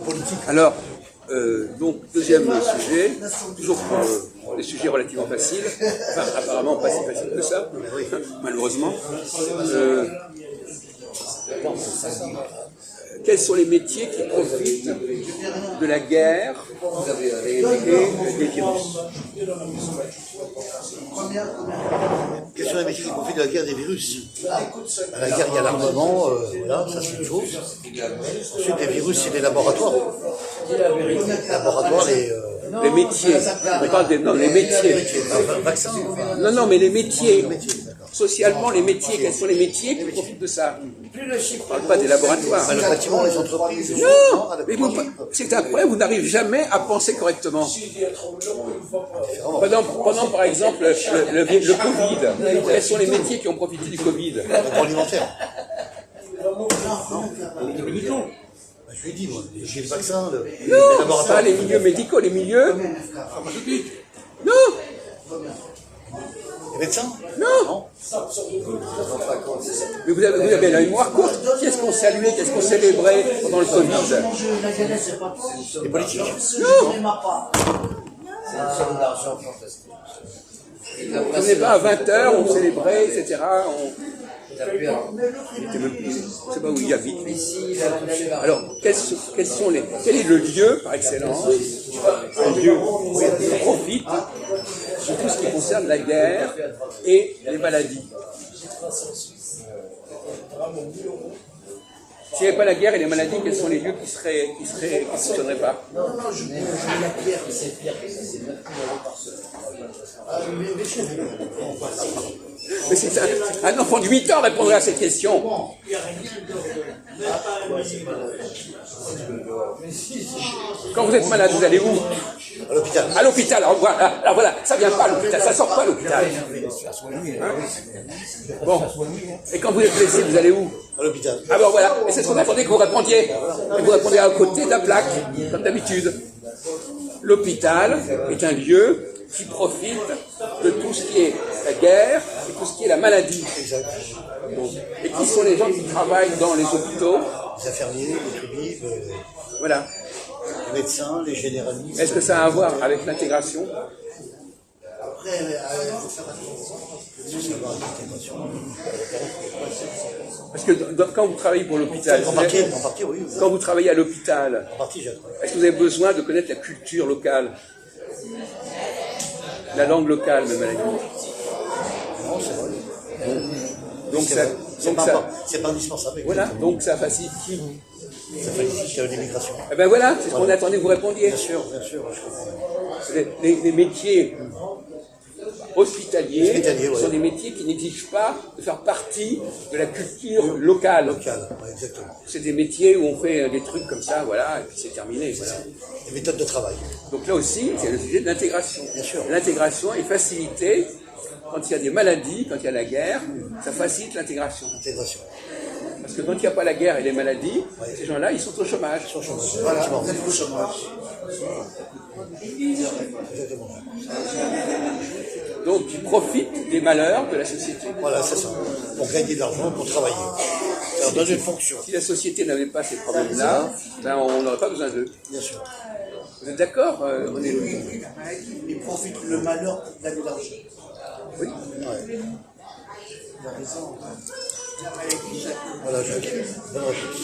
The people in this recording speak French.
politique. Alors, donc, deuxième sujet, toujours pour les sujets relativement faciles, enfin, apparemment pas si faciles que ça, malheureusement. Quels sont les métiers qui profitent de la guerre et des virus? Quels sont les métiers qui profitent de la guerre des virus? À la guerre, il y a l'armement, voilà, ça c'est une chose. Ensuite, les virus, c'est les laboratoires. Les laboratoires, les métiers. On parle des les métiers. Vaccins. Non, mais les métiers. Socialement, les métiers. Quels sont les métiers qui profitent de ça? On ne parle pas des laboratoires. Le bâtiment, les entreprises. Non, mais c'est un problème. Vous n'arrivez jamais à penser correctement. Pendant par exemple, le Covid, quels sont les métiers qui ont profité du Covid? L'agroalimentaire. Les médicaux. Je lui ai dit, moi, j'ai le vaccin, les laboratoires. Pas les milieux médicaux, les milieux pharmaceutiques. Non. Les médecins? Non. Mais vous avez la mémoire courte. Qu'est-ce qu'on saluait, qu'est-ce qu'on célébrait pendant le Covid? Les politiques? Non. Vous ne venez pas à 20h, on célébrait, etc. Je ne sais pas où il habite. Alors, quel est le lieu, par excellence, un lieu où il profite de tout ce qui concerne la guerre et les maladies? S'il n'y avait pas la guerre et les maladies, quels sont les lieux qui ne fonctionneraient pas? Mais c'est un enfant de 8 ans répondrait à cette question. Quand vous êtes malade, vous allez où? À l'hôpital. À l'hôpital. Alors voilà, ça vient pas à l'hôpital, ça sort pas à l'hôpital. Hein? Bon. Et quand vous êtes blessé, vous allez où? À l'hôpital. Alors voilà, et c'est ce qu'on attendait que vous répondiez. Et vous répondez à côté de la plaque, comme d'habitude. L'hôpital est un lieu qui profite de tout ce qui est la guerre et tout ce qui est la maladie. Donc, et qui sont les gens qui travaillent dans les hôpitaux? Les infirmiers, les tribus, voilà. les médecins, les généralistes. Est-ce que ça a à voir avec l'intégration? Après, il faut faire attention. Parce que quand vous travaillez pour l'hôpital, En partie, oui. quand vous travaillez à l'hôpital, En partie, j'ai travaillé. est-ce que vous avez besoin de connaître la culture locale? La langue locale, même à la limite. Non, c'est vrai. Donc c'est pas indispensable. Voilà, donc ça facilite qui? Ça facilite l'immigration. Eh ben voilà, c'est ce qu'on attendait que vous répondiez. Bien sûr, je comprends. Les métiers hospitaliers ouais. sont des métiers qui n'exigent pas de faire partie de la culture locale. Ouais, exactement. C'est des métiers où on fait des trucs comme ça, voilà, et puis c'est terminé. Voilà. Les méthodes de travail. Donc là aussi, c'est le sujet de l'intégration. Bien sûr. L'intégration est facilitée quand il y a des maladies, quand il y a la guerre, ça facilite l'intégration. Intégration. Parce que quand il n'y a pas la guerre et les maladies, ces gens-là, ils sont au chômage. Ils sont au chômage. Voilà, vous êtes au chômage. Exactement. Donc, ils profitent des malheurs de la société. Voilà, c'est ça. Pour gagner de l'argent, pour travailler. Ça leur donne une fonction. Si la société n'avait pas ces problèmes-là, ben on n'aurait pas besoin d'eux. Bien sûr. Vous êtes d'accord? Ils profitent le malheur pour gagner de l'argent. Oui. Ouais. Voilà, bonne réponse.